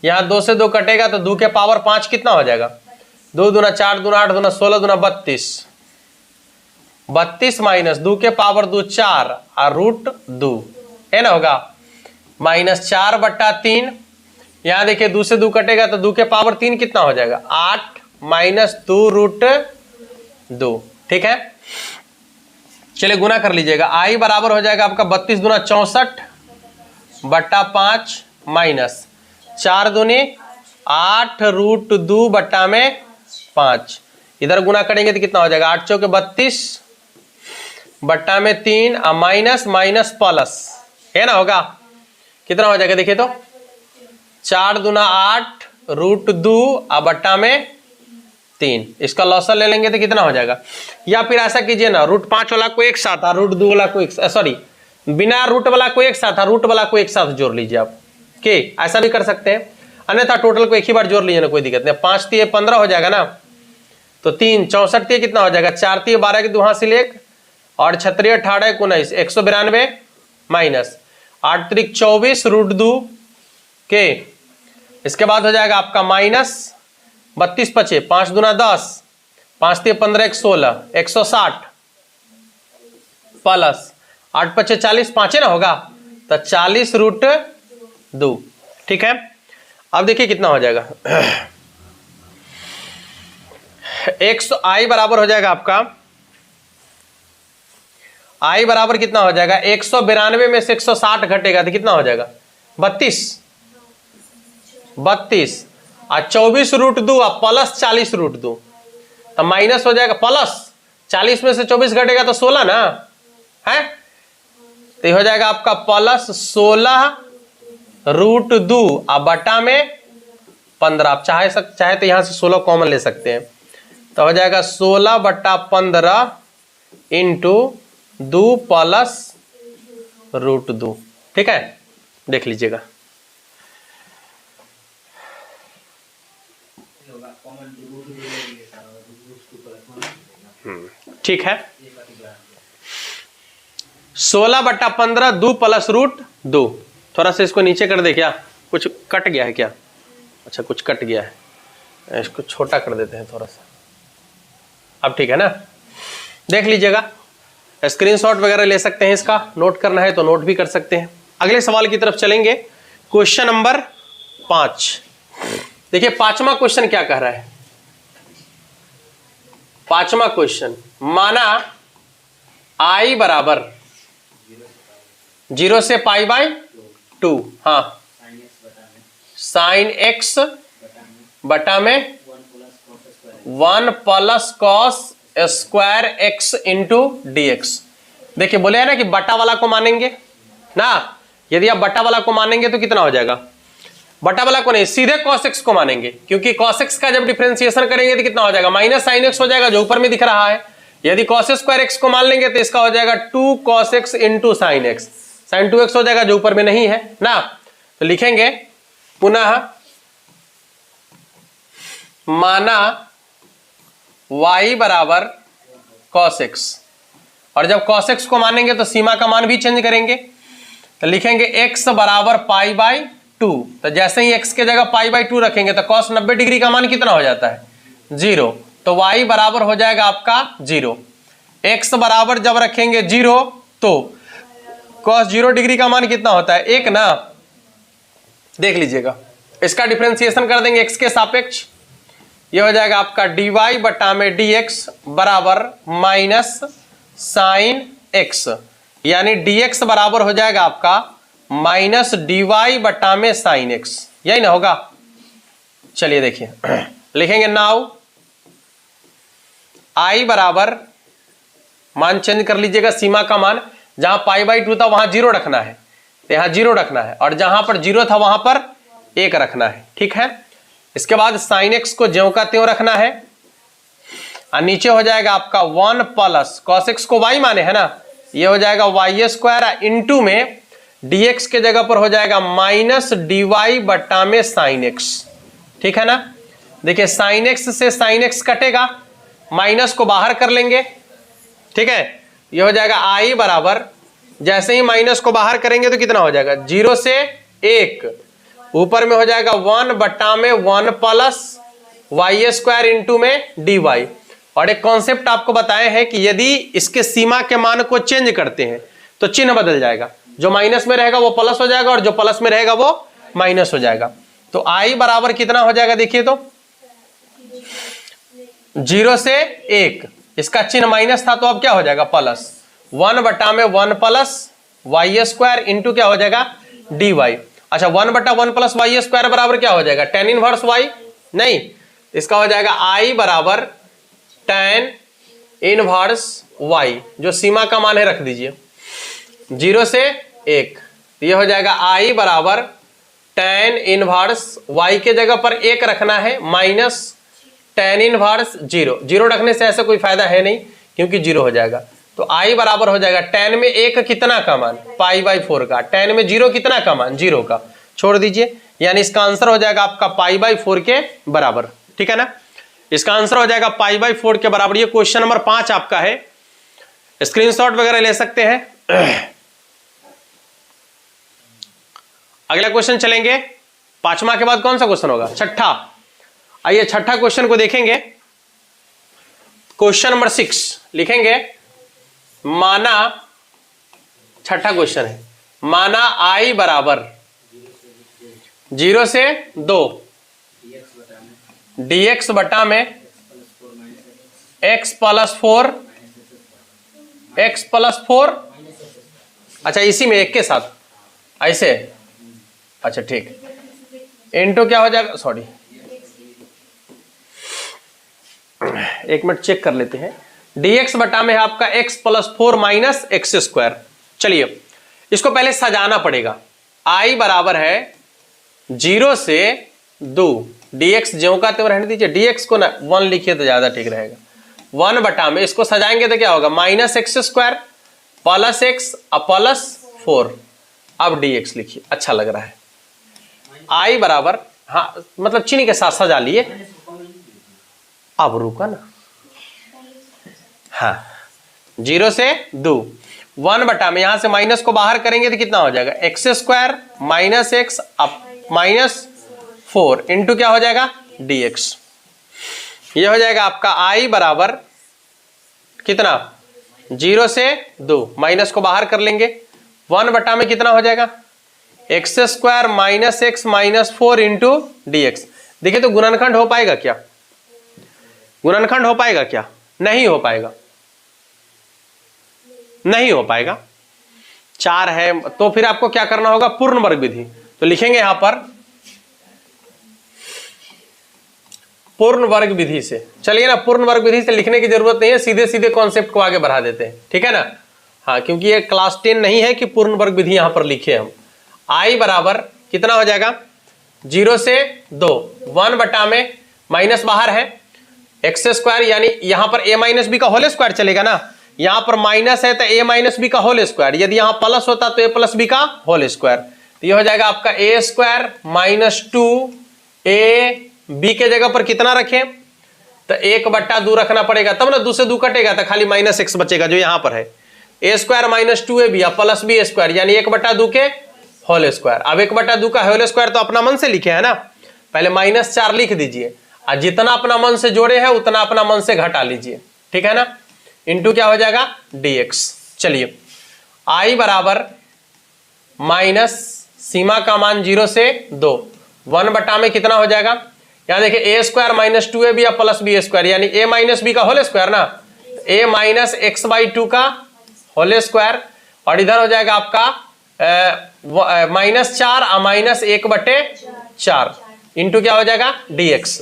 यहां 2 से 2 कटेगा तो 2 के पावर 5 कितना हो जाएगा? 2 दूना 4 दूना 8 दूना 16 दूना 32। 32 माइनस 2 के पावर 2 4 और √2 है ना, होगा -4/3। यहां देखिए 2 से 2 कटेगा तो 2 के पावर 3 कितना हो जाएगा? 8 माइनस 2√2। ठीक है, चलिए गुना कर लीजिएगा। i बराबर हो जाएगा आपका 32 दूना 64/5 माइनस 4 दूनी 8 √2/5। इधर गुना करेंगे तो कितना हो जाएगा? 8 चौके 32/3 माइनस माइनस प्लस है ना, होगा कितना हो जाएगा? देखिए तो 4 दूना 8 √2/3। इसका लॉसल ले लेंगे तो कितना हो जाएगा? या फिर ऐसा कीजिए ना, √5 वाला को एक साथ और √2 वाला को एक, सॉरी बिना रूट वाला को एक साथ और रूट वाला को एक साथ जोड़ लीजिए आप। के ऐसा भी कर सकते हैं, अन्यथा टोटल को एक ही बार जोड़ लीजिए ना, कोई दिक्कत नहीं। 5 × 15 हो जाएगा ना, तो 3 64 × कितना हो जाएगा? 4 × 12 के 2 हासिल 1 और 6 × 18 19 192 माइनस 8 × 24 √2 के। इसके बाद हो जाएगा आपका माइनस 32 × 5 5 दूना 10 5 × 15 16 160 प्लस 8 × 5 40 5 है ना, होगा तो 40 √2। ठीक है, अब देखिए कितना हो जाएगा। i बराबर हो जाएगा आपका, i बराबर कितना हो जाएगा? 192 में से 160 घटेगा तो कितना हो जाएगा? 32 और 24 √2 और प्लस 40 √2 तो माइनस हो जाएगा। प्लस 40 में से 24 घटेगा तो 16 ना है, तो ये हो जाएगा आपका प्लस 16 √2 और बटा में 15। आप चाहे तो यहां से 16 कॉमन ले सकते हैं, तो हो जाएगा 16/15 इंटू 2 प्लस √2। ठीक है, देख लीजिएगा। ठीक है, 16/15 2 प्लस √2। थोड़ा सा इसको नीचे कर दे, क्या कुछ कट गया है क्या? अच्छा कुछ कट गया है, इसको छोटा कर देते हैं थोड़ा सा। अब ठीक है ना, देख लीजिएगा। स्क्रीनशॉट वगैरह ले सकते हैं, इसका नोट करना है तो नोट भी कर सकते हैं। अगले सवाल की तरफ चलेंगे, क्वेश्चन नंबर 5। देखिए 5वां क्वेश्चन क्या कह रहा है। 5वां क्वेश्चन, माना i बराबर 0 से π/2, हाँ sin x बटा में 1 plus cos square x into dx। देखिए बोले है ना कि बटा वाला को मानेंगे ना, यदि आप बटा वाला को मानेंगे तो कितना हो जाएगा? बटा वाला को नहीं, सीधे cos x को मानेंगे, क्योंकि cos x का जब डिफरेंशिएशन करेंगे तो कितना हो जाएगा, माइनस साइन x हो जाएगा जो ऊपर में दिख रहा है। यदि cos स्क्वायर x को मान लेंगे तो इसका हो जाएगा 2 cos x into sine x, sine 2x हो जाएगा जो ऊपर में नहीं है ना। तो लिखेंगे पुनः माना y बराबर cos x, और जब cos x को मानेंगे तो सीमा का मान भी चेंज करेंगे, तो लिखेंगे x बराबर पाई बाई 2। तो जैसे ही x के जगह पाई बाई 2 रखेंगे तो cos 90 डिग्री का मान कितना हो जाता है, 0। तो y बराबर हो जाएगा आपका 0। x बराबर जब रखेंगे 0 तो cos 0 डिग्री का मान कितना होता है, 1 ना। देख लीजिएगा, इसका डिफरेंशिएशन कर देंगे x के सापेक्ष, ये हो जाएगा आपका dy बटा में dx बराबर माइनस साइन x, यानी dx बराबर हो जाएगा आपका माइनस dy बटा में साइन x, यही ना होगा। चलिए देखिए लिखेंगे नाउ i बराबर, मान चेंज कर लीजिएगा, सीमा का मान जहां पाई बाई 2 था वहां 0 रखना है, तो यहां 0 रखना है, और जहां पर 0 था वहां पर 1 रखना है, ठीक है। इसके बाद साइन x को ज्यों का त्यों रखना है, और नीचे हो जाएगा आपका 1 प्लस cos x को y माने है ना, ये हो जाएगा वाई स्क्वायर इंटू में dx के जगह पर हो जाएगा माइनस dy बटा में साइन x, ठीक है ना। देखिए साइन x से साइन x कटेगा, माइनस को बाहर कर लेंगे, ठीक है। ये हो जाएगा i बराबर, जैसे ही माइनस को बाहर करेंगे तो कितना हो जाएगा, 0 से 1, ऊपर में हो जाएगा 1 बटा में 1 प्लस वाई स्क्वायर इंटू में dy। और एक कॉन्सेप्ट आपको बताए हैं कि यदि इसके सीमा के मान को चेंज करते हैं तो चिन्ह बदल जाएगा, जो माइनस में रहेगा वो प्लस हो जाएगा और जो प्लस में रहेगा वो माइनस हो जाएगा। तो i बराबर कितना हो जाएगा, देखिए तो 0 से 1, इसका चिन्ह माइनस था तो अब क्या हो जाएगा, प्लस 1 बटा में 1 प्लस वाई स्क्वायर इंटू क्या हो जाएगा, dy। अच्छा 1 बटा 1 प्लस वाई स्क्वायर बराबर क्या हो जाएगा, tan इनवर्स y, नहीं, इसका हो जाएगा i बराबर tan इनवर्स y, जो सीमा का मान है रख दीजिए 0 से 1, ये हो जाएगा i बराबर tan इनवर्स y के जगह पर 1 रखना है माइनस tan इनवर्स 0। 0 रखने से ऐसा कोई फायदा है नहीं क्योंकि 0 हो जाएगा। तो i बराबर हो जाएगा tan में 1 कितना का मान, पाई बाई 4 का, tan में 0 कितना का मान, 0 का, छोड़ दीजिए, यानी इसका आंसर हो जाएगा आपका पाई बाई 4 के बराबर, ठीक है ना। इसका आंसर हो जाएगा पाई बाई 4 के बराबर। ये क्वेश्चन नंबर 5 आपका है, स्क्रीनशॉट वगैरह ले सकते हैं। अगला क्वेश्चन चलेंगे, 5वां के बाद कौन सा क्वेश्चन होगा, 6ठा। आइए 6ठा क्वेश्चन को देखेंगे। क्वेश्चन नंबर 6 लिखेंगे, माना, 6ठा क्वेश्चन है, माना i बराबर 0 से 2 dx बटा में x प्लस 4, x प्लस 4, अच्छा इसी में एक के साथ ऐसे, अच्छा ठीक, इंटू क्या हो जाएगा, सॉरी एक मिनट चेक कर लेते हैं, dx बटा में है आपका x plus 4 minus x square. चलिए इसको पहले सजाना पड़ेगा। i बराबर है 0 से 2, dx ज्यों का त्यों रहने दीजिए, dx को ना 1 लिखिए तो ज्यादा ठीक रहेगा, 1 बटा में इसको सजाएंगे तो क्या होगा, minus x square plus x plus 4। अब dx लिखिए, अच्छा लग रहा है। i बराबर, हाँ मतलब चिन्ह के साथ सजा लिए, अब रुका ना, हाँ 0 से 2, 1 बटा में यहां से माइनस को बाहर करेंगे तो कितना हो जाएगा, x square minus x minus 4 into क्या हो जाएगा, dx। ये हो जाएगा आपका i बराबर कितना, 0 से 2, माइनस को बाहर कर लेंगे, 1 बटा में कितना हो जाएगा, x square minus x minus 4 into dx। देखिए तो गुणनखंड हो पाएगा क्या, गुणनखंड हो पाएगा क्या, नहीं हो पाएगा, नहीं हो पाएगा, 4 है, तो फिर आपको क्या करना होगा, पूर्ण वर्ग विधि। तो लिखेंगे यहां पर पूर्ण वर्ग विधि से। चलिए ना, पूर्ण वर्ग विधि से लिखने की जरूरत नहीं है, सीधे सीधे कॉन्सेप्ट को आगे बढ़ा देते हैं, ठीक है ना। हाँ, क्योंकि ये क्लास 10 नहीं है कि पूर्ण वर्ग विधि यहां पर लिखे हम। i बराबर कितना हो जाएगा, 0 से 2, 1 बटा में माइनस बाहर है एक्स स्क्वायर, यानी यहां पर a माइनस बी का होल स्क्वायर चलेगा ना, यहां पर माइनस है तो a माइनस बी का होल स्क्वायर, यदि यहां प्लस होता तो a प्लस बी का होल स्क्वायर, तो ये हो जाएगा आपका a square minus 2 a, b के जगह पर कितना रखें तो 1 बट्टा 2 रखना पड़ेगा, तब ना 2 से 2 कटेगा तो खाली माइनस एक्स बचेगा जो यहां पर है, a square minus 2ab plus b square यानी 1 बट्टा 2 के होल स्क्वायर। अब 1 बट्टा 2 का होल स्क्वायर तो अपना मन से लिखे है ना, पहले -4 लिख दीजिए और जितना अपना मन से जोड़े हैं उतना अपना मन से घटा लीजिए, ठीक है ना, इंटू क्या हो जाएगा dx। चलिए i बराबर माइनस सीमा का मान 0 से 2, 1 बटा में कितना हो जाएगा, यहां देखिए a स्क्वायर माइनस 2ab या प्लस b स्क्वायर यानी a माइनस बी का होल स्क्वायर ना, a माइनस एक्स बाई 2 का होल स्क्वायर, और इधर हो जाएगा आपका -4 और -1/4 इंटू क्या हो जाएगा dx।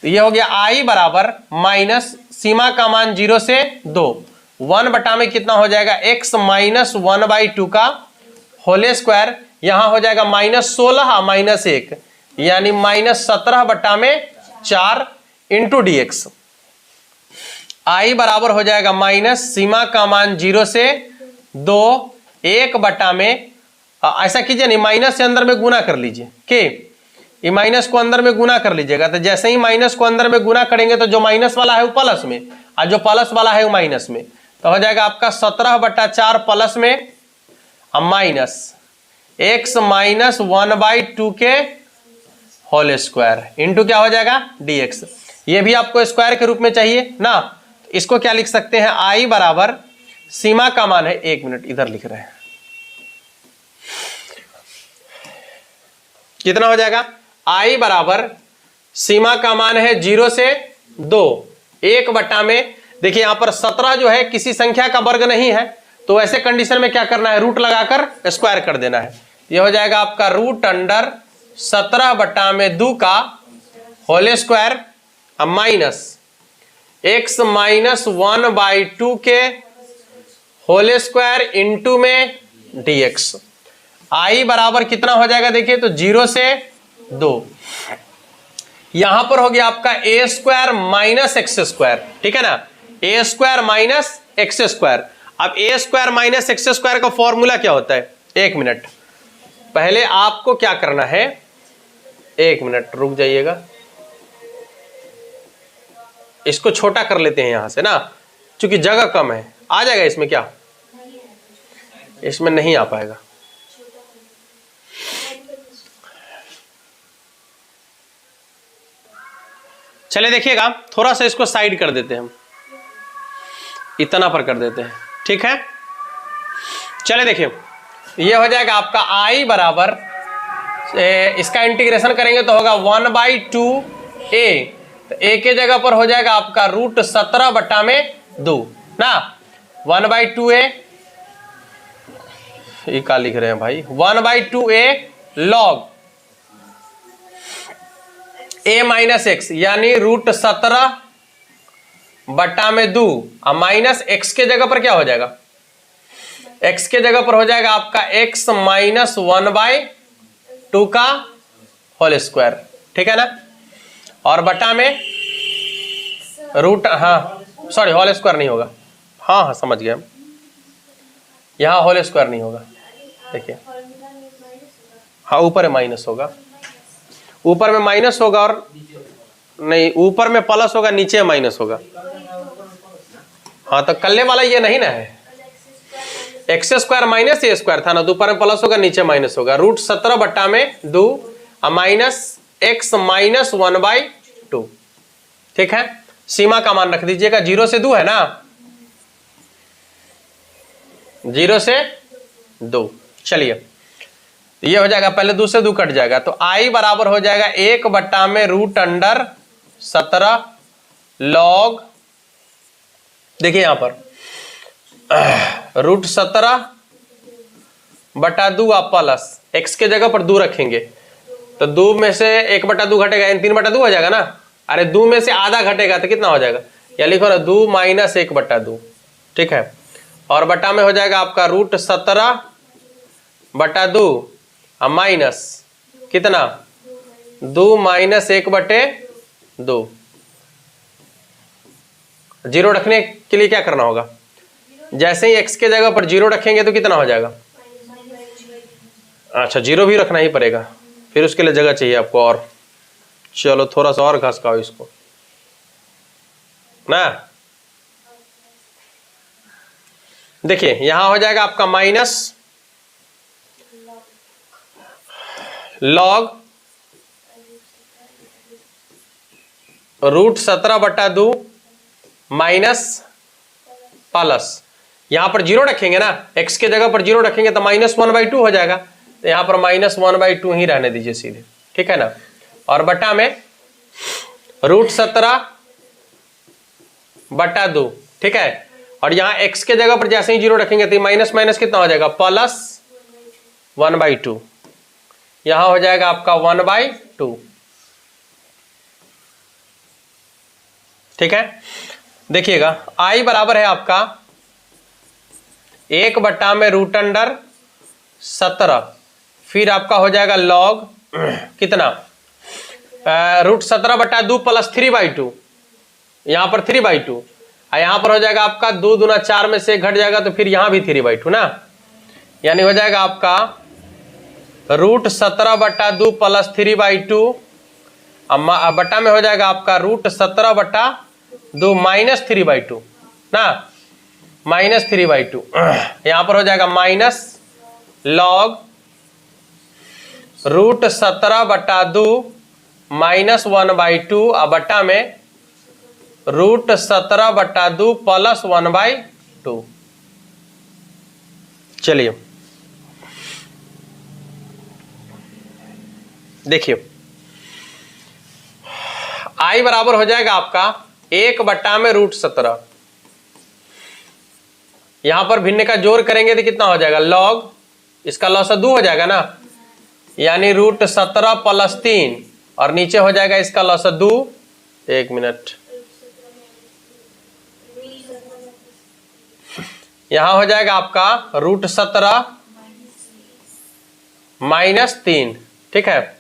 तो ये हो गया i बराबर माइनस सीमा का मान 0 से 2, 1 बटा में कितना हो जाएगा x माइनस 1/2 का होल स्क्वायर, यहां हो जाएगा -16 और -1 यानी -17 बटा में 4 इंटू dx। i बराबर हो जाएगा माइनस सीमा का मान 0 से 2, 1 बटा में, ऐसा कीजिए नहीं माइनस से अंदर में गुना कर लीजिए के, ये माइनस को अंदर में गुना कर लीजिएगा, तो जैसे ही माइनस को अंदर में गुना करेंगे तो जो माइनस वाला है वो प्लस में और जो प्लस वाला है वो माइनस में, तो हो जाएगा आपका 17/4 प्लस में और माइनस x माइनस 1/2 के होल स्क्वायर इंटू क्या हो जाएगा dx। ये भी आपको स्क्वायर के रूप में चाहिए ना, तो इसको क्या लिख सकते हैं, i बराबर सीमा का मान है, 1 मिनट इधर लिख रहे हैं, कितना हो जाएगा, i बराबर सीमा का मान है 0 से 2, 1 बटा में, देखिए यहां पर 17 जो है किसी संख्या का वर्ग नहीं है, तो ऐसे कंडीशन में क्या करना है, रूट लगाकर स्क्वायर कर देना है, यह हो जाएगा आपका √17 बटा में 2 का whole square minus x minus 1/2 के होल स्क्वायर इंटू में dx। i बराबर कितना हो जाएगा देखिए तो 0 से 2, यहां पर हो गया आपका a square minus x square, ठीक है ना, a square minus x square. अब a square minus x square का फॉर्मूला क्या होता है, 1 मिनट पहले आपको क्या करना है, 1 मिनट रुक जाइएगा, इसको छोटा कर लेते हैं यहां से ना, क्योंकि जगह कम है, आ जाएगा इसमें, क्या इसमें नहीं आ पाएगा, चले देखिएगा थोड़ा सा इसको साइड कर देते हैं हम, इतना पर कर देते हैं, ठीक है, चले देखिए ये हो जाएगा आपका i बराबर, इसका इंटीग्रेशन करेंगे तो होगा 1/2a, तो a के जगह पर हो जाएगा आपका √17 बटा में 2 ना, 1/2a, ये क्या लिख रहे हैं भाई, 1/2a log a minus x यानी √17 बटा में 2 और माइनस एक्स के जगह पर क्या हो जाएगा, x के जगह पर हो जाएगा आपका x माइनस 1/2 का होल स्क्वायर, ठीक है ना, और बटा में रूट, हाँ सॉरी होल स्क्वायर नहीं होगा, हाँ समझ गए हम, यहां होल स्क्वायर नहीं होगा, देखिए हाँ ऊपर में माइनस होगा, ऊपर में माइनस होगा, और नहीं ऊपर में प्लस होगा, नीचे माइनस होगा, हाँ तो कल्ले वाला ये नहीं ना है, एक्स स्क्वायर माइनस ए स्क्वायर था ना, तो ऊपर में प्लस होगा नीचे माइनस होगा, √17 बटा में 2 माइनस x माइनस 1/2, ठीक है, सीमा का मान रख दीजिएगा 0 से 2 है ना, 0 से 2, चलिए ये हो जाएगा, पहले 2 से 2 कट जाएगा, तो i बराबर हो जाएगा 1 बटा में √17 log, देखिए यहां पर √17 बटा 2 आप प्लस x के जगह पर 2 रखेंगे, तो 2 में से 1/2 घटेगा, 3/2 हो जाएगा ना, अरे 2 में से आधा घटेगा तो कितना हो जाएगा, या लिखो ना 2 माइनस 1/2, ठीक है, और बटा में हो जाएगा आपका √17 बटा 2 माइनस कितना 2 माइनस 1/2। जीरो रखने के लिए क्या करना होगा? जैसे ही x के जगह पर जीरो रखेंगे तो कितना हो जाएगा? अच्छा, जीरो भी रखना ही पड़ेगा, फिर उसके लिए जगह चाहिए आपको और। चलो थोड़ा सा और घसकाओ इसको ना। देखिए यहां हो जाएगा आपका माइनस लॉग √17/2 माइनस प्लस, यहां पर जीरो रखेंगे ना, x के जगह पर जीरो रखेंगे तो -1/2 हो जाएगा, तो यहां पर -1/2 ही रहने दीजिए सीधे, ठीक है ना। और बटा में √17/2, ठीक है। और यहां x के जगह पर जैसे ही जीरो रखेंगे तो माइनस माइनस कितना हो जाएगा? +1/2, यहां हो जाएगा आपका 1/2, ठीक है। देखिएगा i बराबर है आपका 1 में √17, फिर आपका हो जाएगा लॉग कितना? √17/2 + 3/2, यहां पर 3/2, यहां पर हो जाएगा आपका 2 दूना 4 में से घट जाएगा तो फिर यहां भी 3/2 ना, यानी हो जाएगा आपका √17/2 + 3/2, बटा में हो जाएगा आपका √17/2 - 3/2 ना, -3/2, यहां पर हो जाएगा माइनस लॉग √17/2 -1/2, बटा में √17/2 + 1/2। चलिए देखिए i बराबर हो जाएगा आपका 1 में √17, यहां पर भिन्न का जोड़ करेंगे तो कितना हो जाएगा? लॉग इसका लसागु हो जाएगा ना, यानी √17 + 3, और नीचे हो जाएगा इसका लसागु, 1 मिनट, यहां हो जाएगा आपका √17 - 3, ठीक है।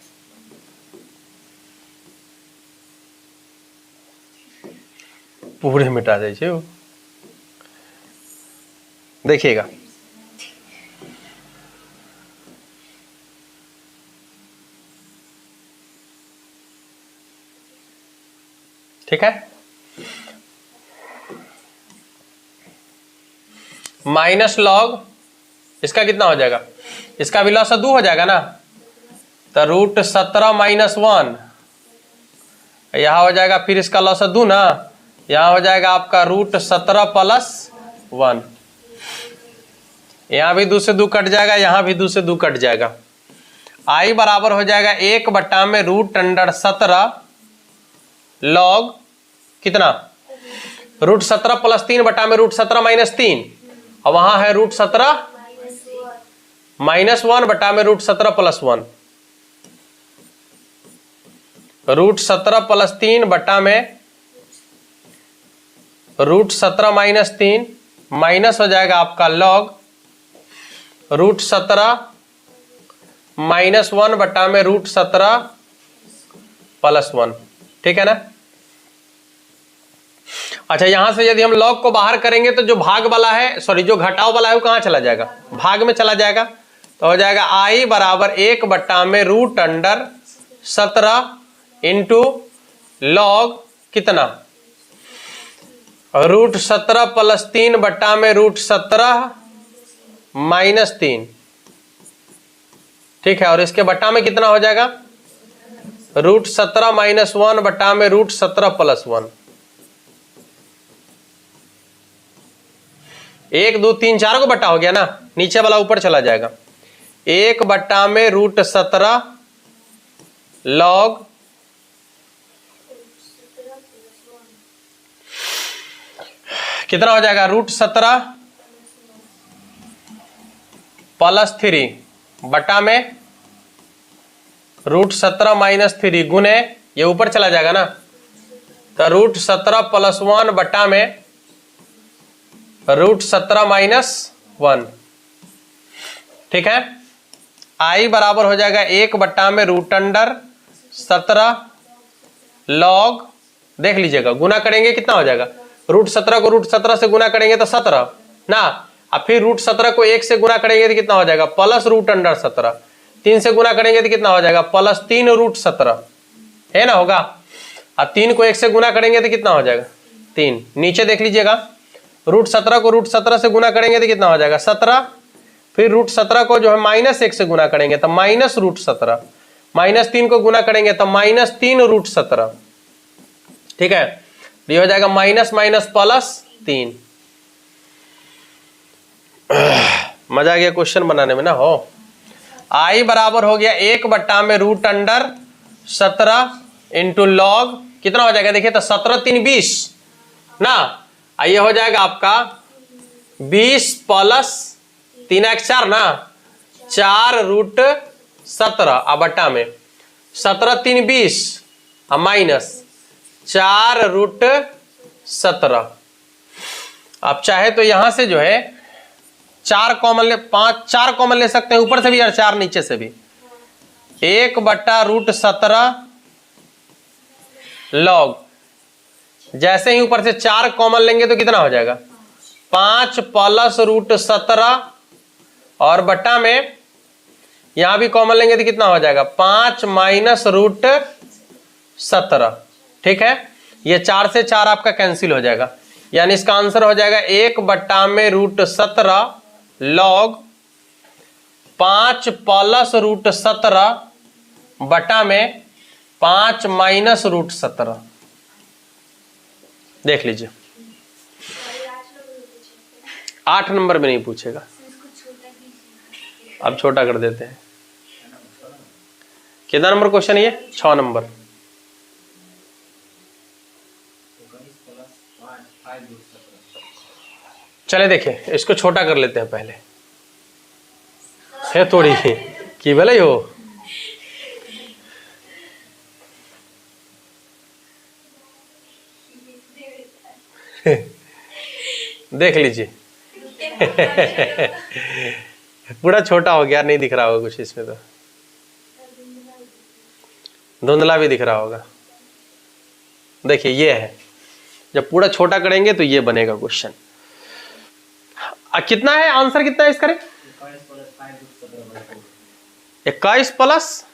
पूरे मिटा दीजिए, देखिएगा ठीक है। माइनस लॉग इसका कितना हो जाएगा? इसका भी लसागु हो जाएगा ना, तो √17 - 1, यहां हो जाएगा फिर इसका लसागु ना, यहां हो जाएगा आपका √17 + 1, यहां भी 2 से 2 कट जाएगा, यहां भी 2 से 2 कट जाएगा। i बराबर हो जाएगा 1 में √17 लॉग कितना? √17 + 3 बटा में √17 - 3, और वहां है √17 - 1 बटा में √17 + 1, √17 + 3 बटा में √17 - 3, माइनस हो जाएगा आपका लॉग √17 - 1 बटा में √17 + 1, ठीक है ना। अच्छा, यहां से यदि हम लॉग को बाहर करेंगे तो जो भाग वाला है, सॉरी जो घटाव वाला है वो कहां चला जाएगा? भाग में चला जाएगा, तो हो जाएगा i बराबर 1 में √17 इंटू लॉग कितना? √17 + 3 बटा में √17 - 3, ठीक है। और इसके बटा में कितना हो जाएगा? √17 - 1 बटा में √17 + 1, 1 2 3 4 को बटा हो गया ना, नीचे वाला ऊपर चला जाएगा। 1 बटा में √17 लॉग कितना हो जाएगा? √17 + 3 बटा में √17 - 3 गुने, ये ऊपर चला जाएगा ना, तो √17 + 1 बटा में √17 - 1, ठीक है। i बराबर हो जाएगा 1 बटा में 17 लॉग, देख लीजिएगा गुना करेंगे कितना हो जाएगा, √17 को √17 से गुना करेंगे तो 17 ना, अब फिर √17 को 1 से गुना करेंगे तो कितना हो जाएगा प्लस √17, 3 से गुना करेंगे तो कितना हो जाएगा प्लस 3 √17 है ना, होगा। अब 3 को 1 से गुना करेंगे तो कितना हो जाएगा 3, नीचे देख लीजिएगा √17 को √17 से गुना करेंगे तो कितना हो जाएगा 17, फिर √17 को जो है -1 से गुना करेंगे तो -√17, -3 को गुना करेंगे तो -3 √17, ठीक है, ये हो जाएगा माइनस माइनस प्लस 3। मजा आ गया क्वेश्चन बनाने में ना हो। आई बराबर हो गया 1/√17 इंटू लॉग कितना हो जाएगा, देखिए तो 17 3 20 ना, ये हो जाएगा आपका 20 प्लस 3 1 4 ना, 4√17 अब बट्टा में 17 3 20 माइनस 4√17। अब चाहे तो यहां से जो है 4 कॉमन ले, 4 कॉमन ले सकते हैं ऊपर से भी और 4 नीचे से भी, 1/√17 लॉग, जैसे ही ऊपर से 4 कॉमन लेंगे तो कितना हो जाएगा 5 प्लस √17 और बट्टा में यहां भी कॉमन लेंगे तो कितना हो जाएगा 5 माइनस √17, ठीक है। ये 4 से 4 आपका कैंसिल हो जाएगा, यानी इसका आंसर हो जाएगा 1/√17 लॉग 5 प्लस √17 बटा में 5 माइनस √17। देख लीजिए 8 नंबर में नहीं पूछेगा, अब छोटा कर देते हैं। कितना नंबर क्वेश्चन है ये, 6 नंबर। चले देखिए इसको छोटा कर लेते हैं पहले, है थोड़ी की भले हो। देख लीजिए पूरा छोटा हो गया, नहीं दिख रहा होगा कुछ इसमें, तो धुंधला भी दिख रहा होगा। देखिए ये है, जब पूरा छोटा करेंगे तो ये बनेगा क्वेश्चन। कितना है आंसर, कितना है इसका, 21 प्लस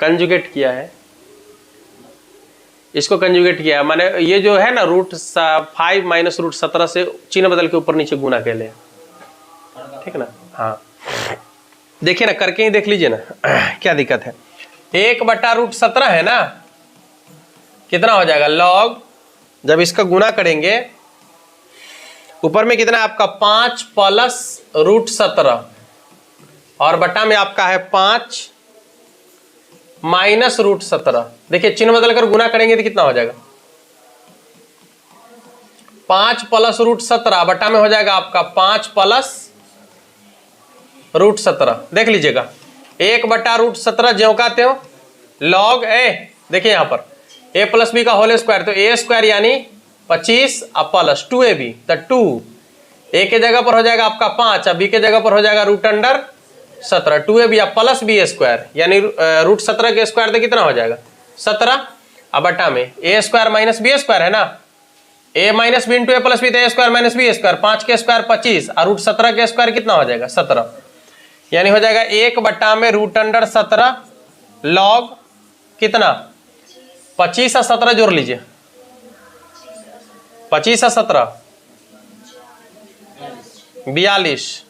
कंजुगेट किया है, इसको कंजुगेट किया है, माने ये जो है ना √5 माइनस √17 से चिन्ह बदल के ऊपर नीचे गुना के ले, ठीक है ना। हाँ देखिए ना, करके ही देख लीजिए ना क्या दिक्कत है। 1/√17 है ना, कितना हो जाएगा लॉग, जब इसका गुना करेंगे ऊपर में कितना है आपका 5 प्लस √17 और बटा में आपका है 5 माइनस √17। देखिए चिन्ह बदल कर गुना करेंगे तो कितना हो जाएगा 5 प्लस √17 बटा में हो जाएगा आपका 5 प्लस √17। देख लीजिएगा 1/√17 ज्यों का त्यों लॉग ए, देखिए यहां पर a प्लस बी का होल स्क्वायर, तो a स्क्वायर यानी 25 प्लस 2ab, तो 2 a के जगह पर हो जाएगा आपका 5 और b के जगह पर हो जाएगा √17, 2ab प्लस b स्क्वायर यानी √17 के स्क्वायर तो कितना हो जाएगा 17, अब बटा में a square minus b square है ना, a minus b into a plus b, तो a square minus b square, 5 के स्क्वायर 25 और √17 के स्क्वायर कितना हो जाएगा 17, यानी हो जाएगा 1/√17 लॉग कितना 25 और 17 जोड़ लीजिए, 25 और 17 42,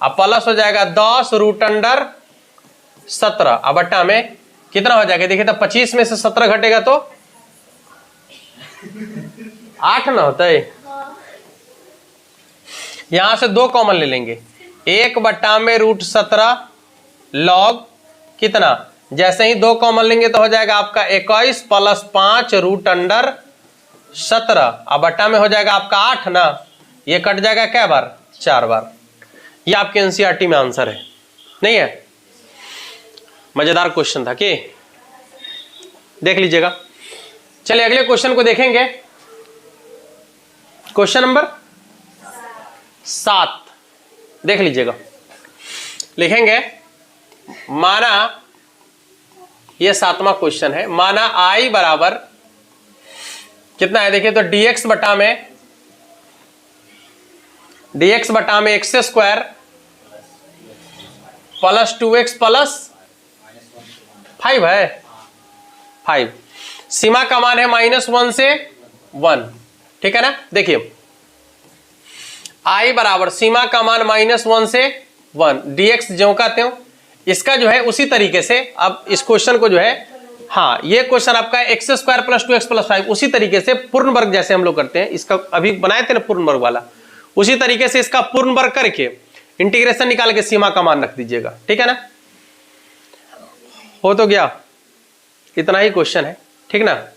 अब प्लस हो जाएगा 10 √17 अब बट्टा में कितना हो जाएगा, देखिए तो 25 में से 17 घटेगा तो 8 ना होता है। यहां से 2 कॉमन ले लेंगे, 1/√17 लॉग कितना, जैसे ही 2 कॉमन लेंगे तो हो जाएगा आपका 21 प्लस 5 √17 अब बट्टा में हो जाएगा आपका 8 ना, ये कट जाएगा क्या बार 4 बार। ये आपके एनसीईआरटी में आंसर है, नहीं है। मजेदार क्वेश्चन था कि देख लीजिएगा। चलिए अगले क्वेश्चन को देखेंगे, क्वेश्चन नंबर 7 देख लीजिएगा। लिखेंगे माना ये 7वां क्वेश्चन है। माना I बराबर कितना है, देखिए तो dx बटा में x square plus 2x plus 5 है, 5। सीमा का मान है -1 से 1, ठीक है ना। देखिए I बराबर सीमा का मान -1 से 1, dx ज्यों का त्यों। इसका जो है उसी तरीके से अब इस क्वेश्चन को जो है, हाँ ये क्वेश्चन आपका है x square plus 2x plus 5, उसी तरीके से पूर्ण वर्ग जैसे हम लोग करते हैं, इसका अभी बनाए थे ना पूर्ण वर्ग वाला, उसी तरीके से इसका पूर्ण वर्ग करके इंटीग्रेशन निकाल के सीमा का मान रख दीजिएगा, ठीक है ना। हो तो गया, इतना ही क्वेश्चन है, ठीक ना।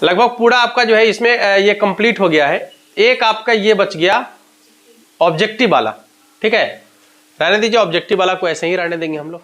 लगभग पूरा आपका जो है इसमें ये कंप्लीट हो गया है। एक आपका ये बच गया ऑब्जेक्टिव वाला, ठीक है। रहने दीजिए, ऑब्जेक्टिव वाला को ऐसे ही रहने देंगे हम लोग।